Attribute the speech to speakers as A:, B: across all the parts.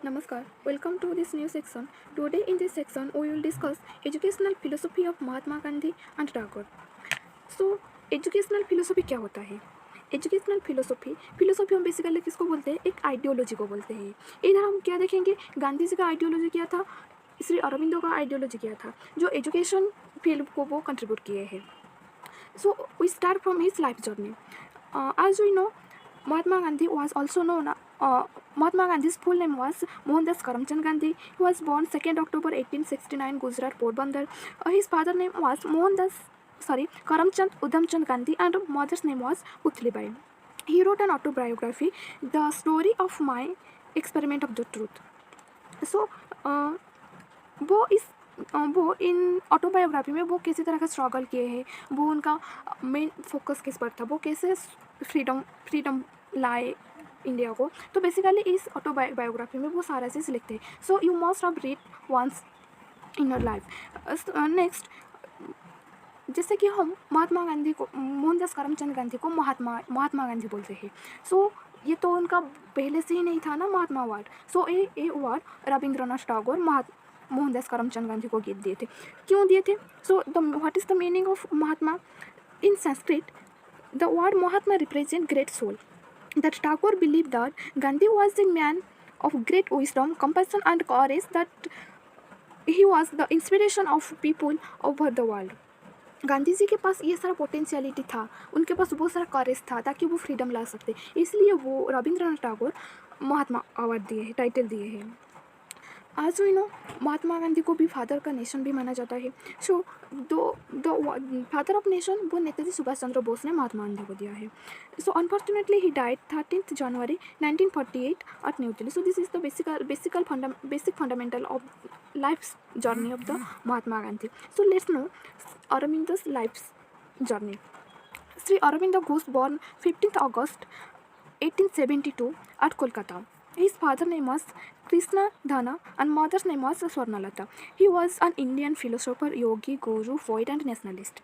A: Namaskar, welcome to this new section. Today in this section we will discuss educational philosophy of Mahatma Gandhi and Tagore. So, educational philosophy क्या होता है? Educational philosophy हम basically किसको बोलते हैं? एक ideology को बोलते हैं। इधर हम क्या देखेंगे? गांधी जी का आइडियोलॉजी क्या था, श्री अरविंदो का आइडियोलॉजी क्या था, जो एजुकेशन फील्ड को वो कंट्रीब्यूट किए हैं। So we start from his life journey. As we know, Mahatma Gandhi was also known. Mahatma Gandhi's full name was Mohandas Karamchand Gandhi. He was born 2nd October 1869, Gujarat, Porbandar. His father's name was Karamchand Udhamchand Gandhi, and mother's name was Puthlibai. He wrote an autobiography, The Story of My Experiment of the Truth. So, वो इन autobiography में वो किसी तरह का struggle किए हैं, वो उनका मेन फोकस किस पर था, वो कैसे फ्रीडम लाए इंडिया को. तो बेसिकली इस ऑटोबायोग्राफी में वो सारा चीज़ लिखते हैं. So you must have read once in your life. Next, जैसे कि हम महात्मा गांधी को, मोहनदास करमचंद गांधी को महात्मा गांधी बोलते हैं. सो ये तो उनका पहले से ही नहीं था ना महात्मा वर्ड. सो ये वर्ड रविंद्रनाथ टैगोर मोहनदास करमचंद गांधी को दिए थे. क्यों दिए थे? So what is the meaning of Mahatma? In Sanskrit the word Mahatma represent great soul. That Tagore believed that Gandhi was a man of great wisdom, compassion and courage, that he was the inspiration of people over the world. Gandhi ji के पास ये सारा potentiality था, उनके पास बहुत सारा करेज था ताकि वो फ्रीडम ला सकते, इसलिए वो रविंद्रनाथ टैगोर महात्मा अवार्ड दिए हैं, टाइटल दिए हैं. आज वी नो महात्मा गांधी को भी फादर का नेशन भी माना जाता है. So the father of nation वो नेताजी सुभाष चंद्र बोस ने महात्मा गांधी को दिया है. So unfortunately he died 13th January 1948 at New Delhi. So this is the basic fundamental of life's journey of the Mahatma Gandhi. So let's know Aurobindo's life's journey. Sri Aurobindo Ghosh born 15th August 1872 at Kolkata. His father's name was Krishna Dhana and mother's name was Swarnalata. He was an Indian philosopher, yogi, guru, poet and nationalist.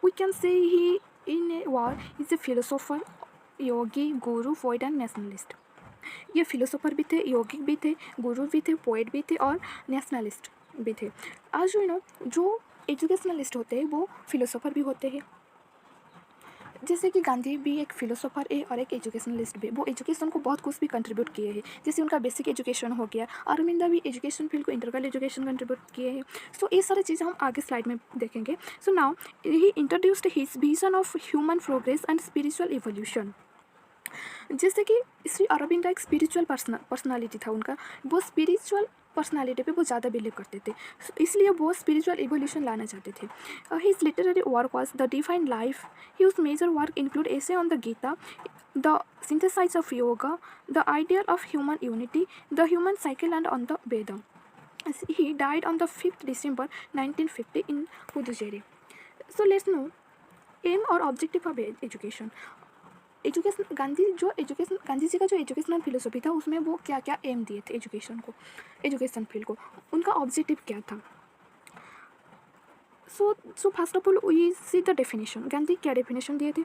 A: We can say he in a word is a philosopher, yogi, guru, poet and nationalist. ये philosopher भी थे, योगिक भी थे, गुरु भी थे, poet भी थे और नेशनलिस्ट भी थे. आज जो एजुकेशनलिस्ट होते हैं वो फिलोसोफर भी होते हैं. जैसे कि गांधी भी एक फिलोसोफर है और एक एजुकेशनलिस्ट भी. वो एजुकेशन को बहुत कुछ भी कंट्रीब्यूट किए हैं, जैसे उनका बेसिक एजुकेशन हो गया. अरविंदा भी एजुकेशन फील्ड को इंटीग्रल एजुकेशन कंट्रीब्यूट किए हैं. सो ये सारी चीज़ें हम आगे स्लाइड में देखेंगे. So now he introduced his vision of human progress and spiritual evolution. जैसे कि श्री अरविंदा एक स्पिरिचुअल पर्सनालिटी था उनका, वो स्पिरिचुअल पर्सनालिटी पे वो ज़्यादा बिलीव करते थे, इसलिए वो स्पिरिचुअल इवोल्यूशन लाना चाहते थे. His literary work was the divine life. His major work include essay on the Gita, the synthesize of yoga, the ideal of human unity, the human cycle and on the Veda. He died on the 5th December 1950 in Puducherry. So let's know aim और objective of education. Gandhi ji का जो educational philosophy था उसमें वो क्या क्या M दिए थे एजुकेशन फील्ड को, उनका ऑब्जेक्टिव क्या था. So first of all we see the definition. Gandhi क्या डेफिनेशन दिए थे?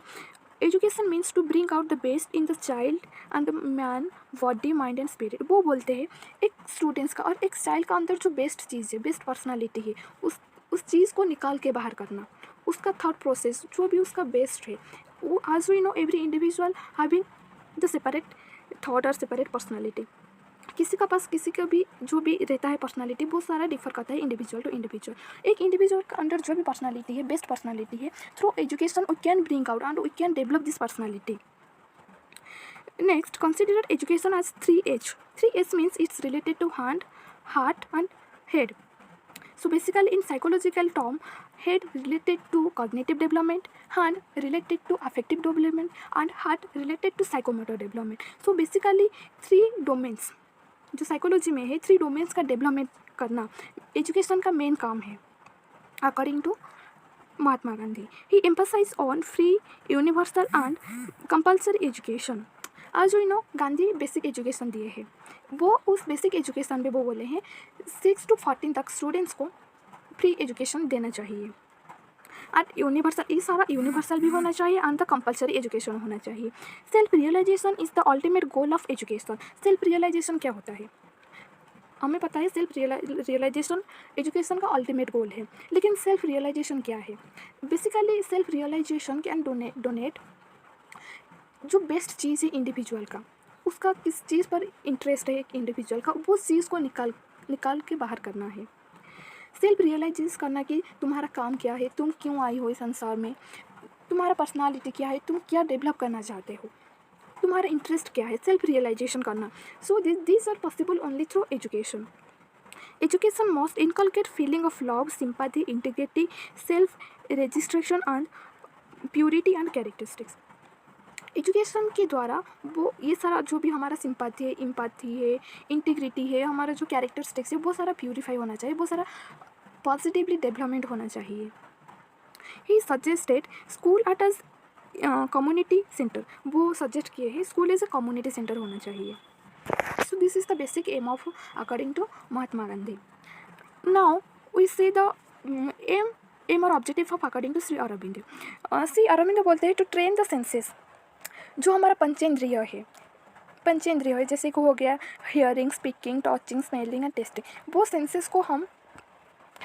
A: Education means to bring out the best in the child and the man, body, mind and spirit. वो बोलते हैं एक स्टूडेंट्स का और एक चाइल्ड का अंदर जो बेस्ट चीज़ है, बेस्ट पर्सनालिटी है, उस चीज़ को निकाल के बाहर करना, उसका थॉट प्रोसेस जो भी उसका बेस्ट है. As we know, every individual having the separate thought or separate personality. किसी का पास किसी का भी जो भी रहता है पर्सनालिटी वो सारा डिफर करता है इंडिविजुअल टू इंडिविजुअल. एक इंडिविजुअल के अंदर जो भी पर्सनालिटी है, बेस्ट पर्सनालिटी है, through education we can bring out and we can develop this personality. Next, consider education as 3H. 3H means it's related to hand, heart and head. So basically in psychological term, head related to cognitive development, hand related to affective development and heart related to psychomotor development. So basically 3 domains जो psychology में है, 3 domains का development करना education का main काम है according to Mahatma Gandhi. He emphasise on free, universal and compulsory education. आज we know Gandhi basic education दिए हैं, वो उस बेसिक एजुकेशन में वो बोले हैं 6 to 14 तक स्टूडेंट्स को फ्री एजुकेशन देना चाहिए. एंड यूनिवर्सल, ये सारा यूनिवर्सल भी होना चाहिए एंड द कंपलसरी एजुकेशन होना चाहिए। Self realisation is the ultimate goal of education. Self realisation क्या होता है? हमें पता है सेल्फ रियलाइजेशन एजुकेशन का अल्टीमेट गोल है, लेकिन सेल्फ रियलाइजेशन क्या है? Basically self realisation can donate जो बेस्ट चीज़ है इंडिविजुअल का, उसका किस चीज़ पर इंटरेस्ट है एक इंडिविजुअल का, वो चीज़ को निकाल के बाहर करना है। सेल्फ रियलाइज करना कि तुम्हारा काम क्या है, तुम क्यों आई हो इस संसार में, तुम्हारा पर्सनालिटी क्या है, तुम क्या डेवलप करना चाहते हो, तुम्हारा इंटरेस्ट क्या है, सेल्फ रियलाइजेशन करना। So this are possible only through education. Education must inculcate feeling of love, sympathy, integrity, self registration and purity and characteristics. Education के द्वारा वो ये सारा जो भी हमारा सिंपैथी है, एम्पैथी है, इंटीग्रिटी है, हमारा जो कैरेक्टरिस्टिक्स है, वो सारा प्यूरीफाई होना चाहिए, वो सारा पॉजिटिवली डेवलपमेंट होना चाहिए। He suggested school at as community centre, वो सजेस्ट किए हैं school as a community centre होना चाहिए। So this is the basic aim of according to Mahatma Gandhi. Now we say the aim और objective of according to Shri Aurobindo. Shri Aurobindo बोलते हैं to train the senses, जो हमारा पंचेंद्रिय है, जैसे कि हो गया hearing, speaking, touching, smelling and testing, वो सेंसेस को हम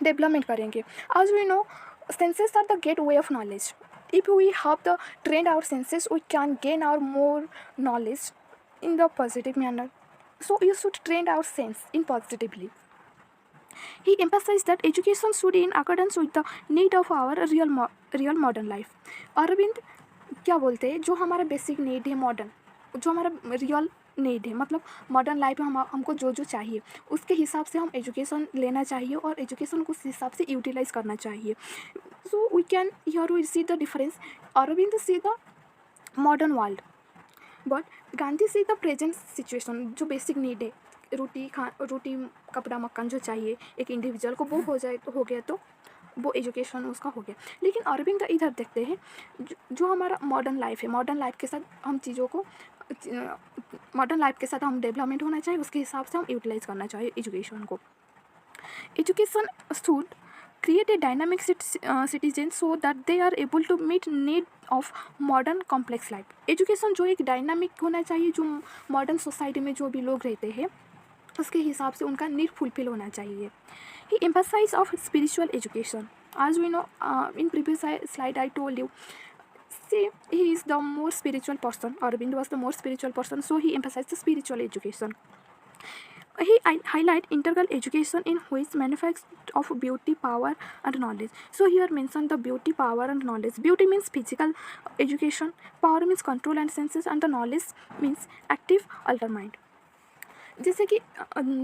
A: डेवलपमेंट करेंगे। आज we know senses are the gateway of knowledge. If we have the trained our senses, we can gain our more knowledge in the positive manner. So you should train our sense in positively. He emphasized that education should in accordance with the need of our real modern life. Aurobindo क्या बोलते हैं, जो हमारा basic need है modern, जो हमारा real need है, मतलब मॉडर्न लाइफ में हमको जो जो चाहिए उसके हिसाब से हम एजुकेशन लेना चाहिए और एजुकेशन को उस हिसाब से यूटिलाइज करना चाहिए। So we can here we see the difference. Aurobindo see the modern world but Gandhi see the present situation. जो बेसिक नीड है, रोटी कपड़ा मकान जो चाहिए एक इंडिविजुअल को, वो हो गया तो वो एजुकेशन उसका हो गया। लेकिन अरविंद इधर देखते हैं जो हमारा मॉडर्न लाइफ है, मॉडर्न लाइफ के साथ हम चीज़ों को, मॉडर्न लाइफ के साथ हम डेवलपमेंट होना चाहिए, उसके हिसाब से हम यूटिलाइज करना चाहिए एजुकेशन को। Education should create a dynamic citizen so that they are able to meet need of modern complex life. Education जो एक डायनामिक होना चाहिए, जो मॉडर्न सोसाइटी में जो भी लोग रहते हैं उसके हिसाब से उनका नीड फुलफिल होना चाहिए। He emphasise of spiritual education. आज we know in previous slide I told you see he is the more spiritual person. Aurobindo was the more spiritual person, so he emphasized the spiritual education. He highlight integral education in which manifest of beauty, power and knowledge. So here mention the beauty, power and knowledge. Beauty means physical education, power means control and senses, and the knowledge means active alter mind. जैसे कि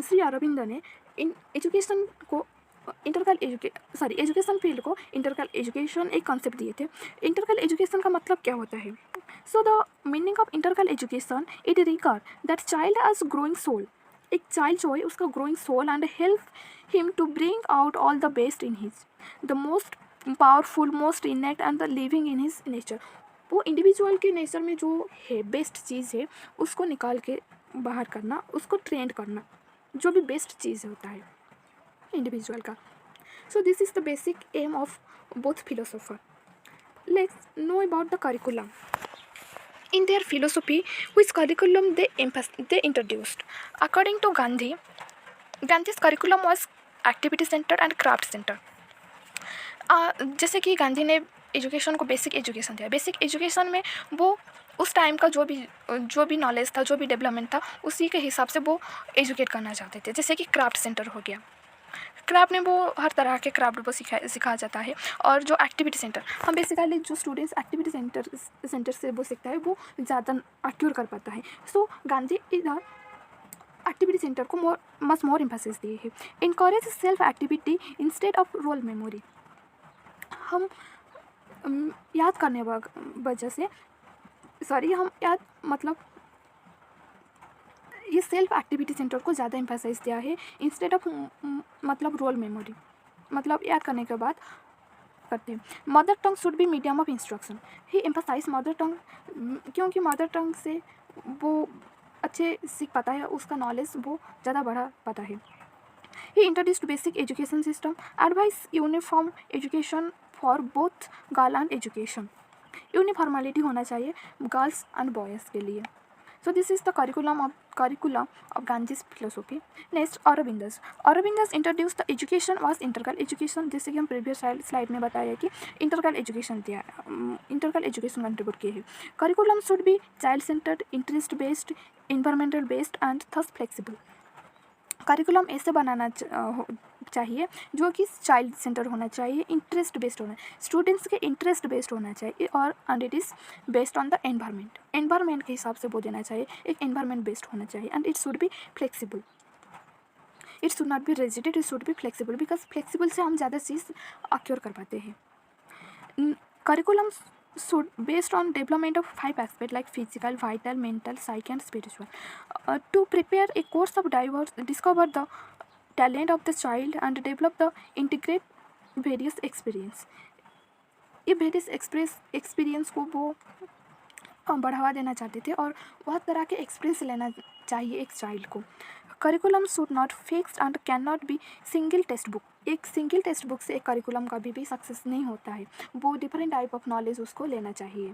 A: श्री अरविंद ने in education को education field को इंटरकल education एक concept दिए थे। इंटरकल education का मतलब क्या होता है? So the meaning of integral education, it regard that child as growing soul. एक चाइल्ड जो है उसका growing soul and help him to bring out all the best in his, the most powerful, most innate and the living in his nature. वो individual के nature में जो है best चीज़ है उसको निकाल के बाहर करना, उसको ट्रेंड करना, जो भी बेस्ट चीज़ होता है इंडिविजुअल का। So this is the basic aim of both philosopher. Let's know about the curriculum. In their philosophy, which curriculum they introduced? According to Gandhi, Gandhi's curriculum was activity centered and craft centered. जैसे कि गांधी ने education को basic education दिया। Basic education में वो उस time का जो भी नॉलेज था, जो भी डेवलपमेंट था, उसी के हिसाब से वो एजुकेट करना चाहते थे। जैसे कि क्राफ्ट सेंटर हो गया, क्राफ्ट में वो हर तरह के क्राफ्ट को सिखाया जाता है। और जो एक्टिविटी सेंटर, हम बेसिकली जो स्टूडेंट्स एक्टिविटी सेंटर से वो सीखता है वो ज़्यादा एक्यूर कर पाता है। सो गांधी इधर एक्टिविटी सेंटर को मच मोर एम्फेसिस दिए है। Encourage self activity instead of rote memory. हम याद करने वजह से ये सेल्फ एक्टिविटी सेंटर को ज़्यादा एम्फेसाइज दिया है इंस्टेड ऑफ मतलब रोल मेमोरी, मतलब याद करने के बाद करते हैं। Mother tongue should be medium of instruction. He emphasise mother tongue, क्योंकि मदर टंग से वो अच्छे सीख पाता है, उसका नॉलेज वो ज़्यादा बढ़ा पाता है। He introduced basic education system, advised uniform education for both girl and education. Uniformality होना चाहिए गर्ल्स एंड बॉयज़ के लिए। So this is the curriculum of Gandhi's philosophy. Next, Aurobindo's. Aurobindo's introduced the education was integral education, जैसे कि हम previous slide में बताया कि इंटरकल एजुकेशन दिया, इंटरकल एजुकेशन कंट्रीब्यूट किए हैं। Curriculum should be child centred, interest based, environmental based and thus flexible. Curriculum ऐसे बनाना चाहिए जो कि चाइल्ड सेंटर होना चाहिए, इंटरेस्ट बेस्ड होना, स्टूडेंट्स के इंटरेस्ट बेस्ड होना चाहिए, और and it is based on the environment के हिसाब से वो देना चाहिए, एक एनवायरमेंट बेस्ड होना चाहिए, and it should be flexible, it should not be rigid, it should be flexible, because flexible से हम ज़्यादा चीज़ अक्योर कर पाते हैं। Curriculum should based on development of 5 aspects like physical, vital, mental, psych and spiritual, to prepare a course of discover the talent of the child and develop the integrate various experience। ये various experience को वो बढ़ावा देना चाहते थे और बहुत तरह के एक्सपीरियंस लेना चाहिए एक चाइल्ड को। Curriculum should not fixed and can not be single text book, एक सिंगल टेक्स्ट बुक से एक करिकुलम कभी भी सक्सेस नहीं होता है, वो डिफरेंट टाइप ऑफ नॉलेज उसको लेना चाहिए।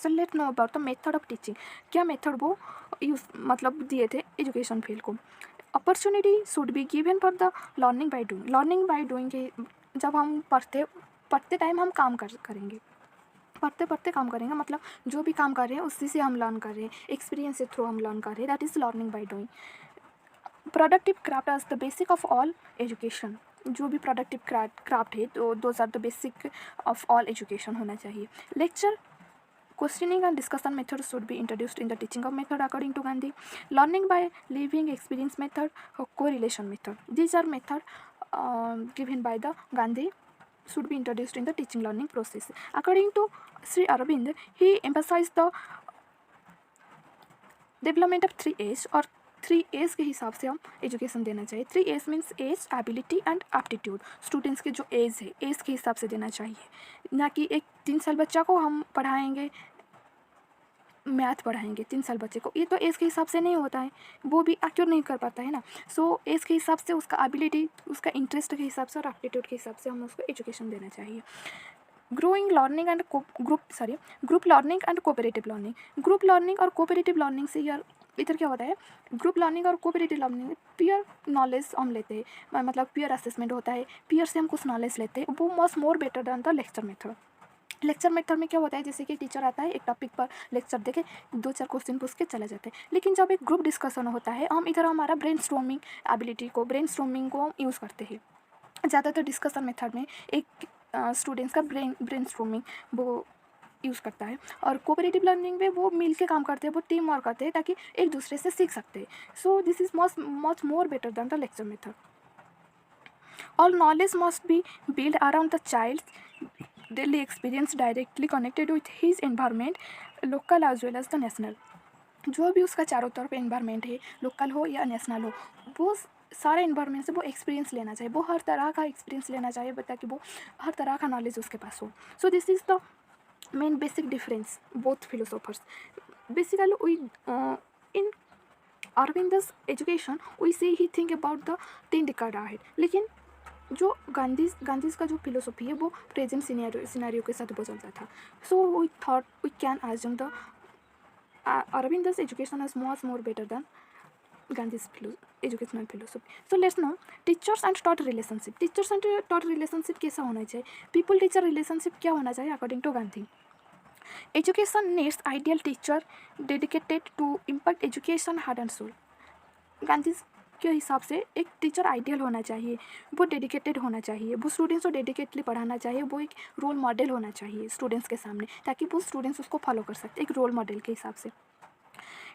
A: So let no about the method of teaching, क्या मेथड वो यूज मतलब दिए थे एजुकेशन फील्ड को। Opportunity should be given for the learning by doing के, जब हम पढ़ते टाइम हम काम करेंगे, पढ़ते काम करेंगे, मतलब जो भी काम कर रहे हैं उसी से हम लर्न कर रहे हैं, एक्सपीरियंस के थ्रू हम लर्न कर रहे हैं, that is learning by doing. Productive craft as the basic of all education, जो भी प्रोडक्टिव क्राफ्ट है तो those are the basic of all education होना चाहिए। Lecture, questioning and discussion method should be introduced in the teaching of method according to Gandhi. Learning by living experience method, correlation method, these are method given by the Gandhi should be introduced in the teaching learning process. According to Sri Aurobindo, he emphasized the development of 3 A's, और 3 A's के हिसाब से हम education देना चाहिए। 3 A's means age, ability and aptitude. Students के जो as है, एज के हिसाब से देना चाहिए, ना कि एक 3 साल बच्चा को हम पढ़ाएंगे, मैथ पढ़ाएंगे 3 साल बच्चे को, ये तो एज के हिसाब से नहीं होता है, वो भी एक्योर नहीं कर पाता है ना। सो एज के हिसाब से, उसका एबिलिटी, उसका इंटरेस्ट के हिसाब से और एप्टीट्यूड के हिसाब से हमें उसको एजुकेशन देना चाहिए। Growing learning and group learning and cooperative learning. Group learning और कोऑपरेटिव लर्निंग से यार इधर क्या होता है, ग्रुप लर्निंग और कोऑपरेटिव लर्निंग में पीयर नॉलेज हम लेते हैं, मतलब पीयर असेसमेंट होता है, पीयर से हम कुछ नॉलेज लेते हैं, वो must more better than the lecture method. Lecture method में क्या होता है, जैसे कि टीचर आता है एक टॉपिक पर लेक्चर देके 2-4 क्वेश्चन पूछ के चले जाते हैं, लेकिन जब एक ग्रुप डिस्कशन होता है, हम इधर हमारा ब्रेनस्टॉर्मिंग एबिलिटी को, ब्रेनस्टॉर्मिंग को यूज़ करते हैं। ज़्यादातर डिस्कशन मेथड में एक स्टूडेंट्स का ब्रेनस्टॉर्मिंग वो यूज़ करता है, और कोऑपरेटिव लर्निंग में वो मिल के काम करते हैं, वो टीम वर्क करते हैं ताकि एक दूसरे से सीख सकते हैं। So this is much more better than the lecture method. All knowledge must be build around the child's daily experience directly connected with his environment, local as well as the national। जो भी उसका चारों तरफ environment है, local हो या national हो, वो सारे एनवायरनमेंट से वो एक्सपीरियंस लेना चाहिए, वो हर तरह का एक्सपीरियंस लेना चाहिए ताकि वो हर तरह का नॉलेज उसके पास हो। So this is the main basic difference both philosophers. Basically we in Aurobindo's education we see he think about the 10 decade ahead, लेकिन जो गांधीज का जो फिलोसॉफी है वो प्रेजेंट सिनेरियो के साथ बदलता था। So we thought we can assume the Aurobindo's education is much more better than Gandhi's educational philosophy. So let's know teachers and taught relationship. Teachers and taught relationship कैसा होना चाहिए, pupil teacher relationship क्या होना चाहिए according to Gandhi. Education needs ideal teacher dedicated to impact education heart and soul. Gandhi के हिसाब से एक टीचर आइडियल होना चाहिए, वो डेडिकेटेड होना चाहिए, वो स्टूडेंट्स को डेडिकेटली पढ़ाना चाहिए, वो एक रोल मॉडल होना चाहिए स्टूडेंट्स के सामने ताकि वो स्टूडेंट्स उसको फॉलो कर सकते, एक रोल मॉडल के हिसाब से।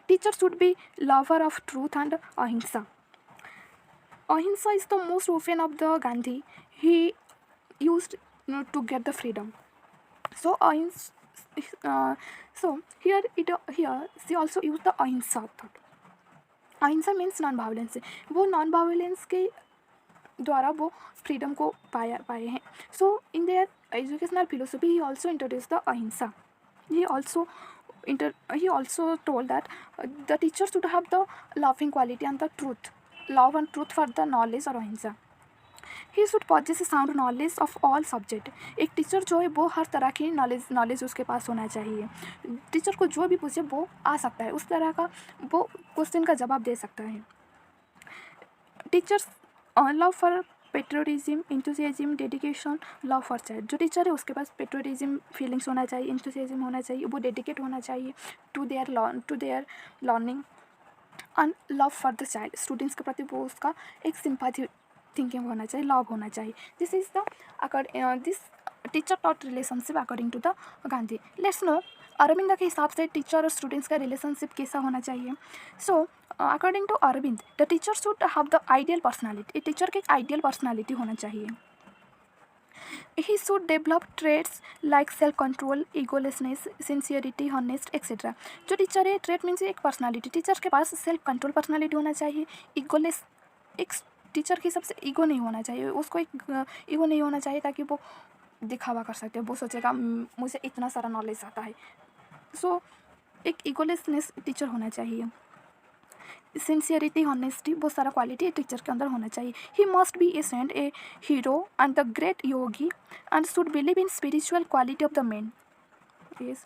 A: Teacher should be lover of truth and ahimsa. Ahimsa is the most open of the Gandhi, he used to get the freedom. So here she also used the ahimsa thought. Ahimsa means non violence, वो non violence के द्वारा वो freedom को पाए हैं। So in their educational philosophy he also introduce the ahimsa. he also told that the teacher should have the loving quality and the truth, love and truth for the knowledge or ahimsa. He should possess sound knowledge of all subject. एक teacher जो है वो हर तरह की knowledge उसके पास होना चाहिए। Teacher को जो भी पूछे वो आ सकता है, उस तरह का वो क्वेश्चन का जवाब दे सकता है। Teachers love for patriotism, enthusiasm, dedication, love for child. जो टीचर है उसके पास पेट्रोटिज्म फीलिंग्स होना चाहिए, इंथुसियाज्म होना चाहिए, वो डेडिकेट होना चाहिए to their learning and love for the child. Students के प्रति वो उसका एक सिंपैथी थिंकिंग होना चाहिए, लव होना चाहिए। This is the this teacher taught relationship according to the Gandhi. Let's know Aurobindo के हिसाब से टीचर और स्टूडेंट्स का रिलेशनशिप कैसा होना चाहिए। So according to Aurobindo the teacher should have the ideal personality. Teacher की एक आइडियल पर्सनालिटी होना चाहिए। He should develop traits like self control, egolessness, sincerity, honest, etc. जो टीचर है, ट्रेट मीन्स एक पर्सनालिटी। टीचर के पास सेल्फ कंट्रोल पर्सनालिटी होना चाहिए, ईगोलेस। एक टीचर के हिसाब से ईगो नहीं होना चाहिए, उसको एक ईगो नहीं होना चाहिए ताकि वो दिखावा कर सकते, वो सोचेगा मुझे इतना सारा नॉलेज आता है। सो एक ईगोलेसनेस टीचर होना चाहिए। सिंसियरिटी, ऑनेस्टी, बहुत सारा क्वालिटी टीचर के अंदर होना चाहिए। He must be a saint, a hero and the great yogi and should believe in spiritual quality of the man. yes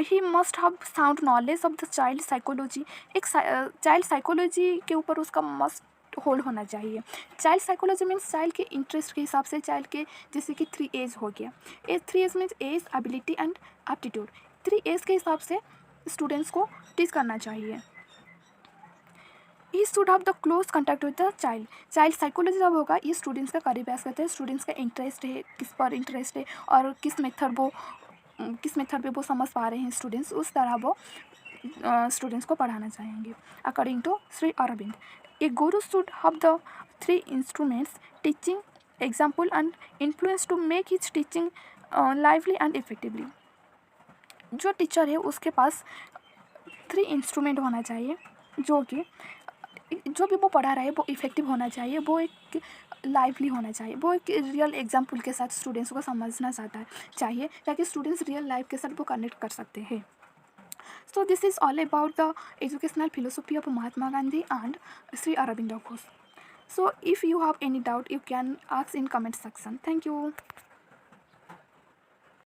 A: he must have sound knowledge of the child psychology। एक child psychology के ऊपर उसका must hold होना चाहिए। Child psychology means child के interest के हिसाब से, चाइल्ड के जैसे कि 3 एज हो गया। 3 age means age, ability and aptitude. 3 age के हिसाब से स्टूडेंट्स को टीच करना चाहिए। He should have the close contact with the child. Child psychology जब होगा, ये स्टूडेंट्स का करीब ऐसा करते हैं, स्टूडेंट्स का इंटरेस्ट है, किस पर इंटरेस्ट है और किस मेथड पे वो समझ पा रहे हैं स्टूडेंट्स, उस तरह वो स्टूडेंट्स को पढ़ाना चाहेंगे। According to Shri Aurobindo a guru should have the 3 instruments teaching, example and influence to make his teaching lively and effectively. जो टीचर है उसके पास 3 इंस्ट्रूमेंट होना चाहिए, जो कि जो भी वो पढ़ा रहा है वो इफ़ेक्टिव होना चाहिए, वो एक लाइवली होना चाहिए, वो एक रियल एग्जाम्पल के साथ स्टूडेंट्स को समझना चाहिए ताकि स्टूडेंट्स रियल लाइफ के साथ वो कनेक्ट कर सकते हैं। So this is all about the educational philosophy of Mahatma Gandhi and Shri Aurobindo Ghosh. So if you have any doubt you can ask in comment section. Thank you.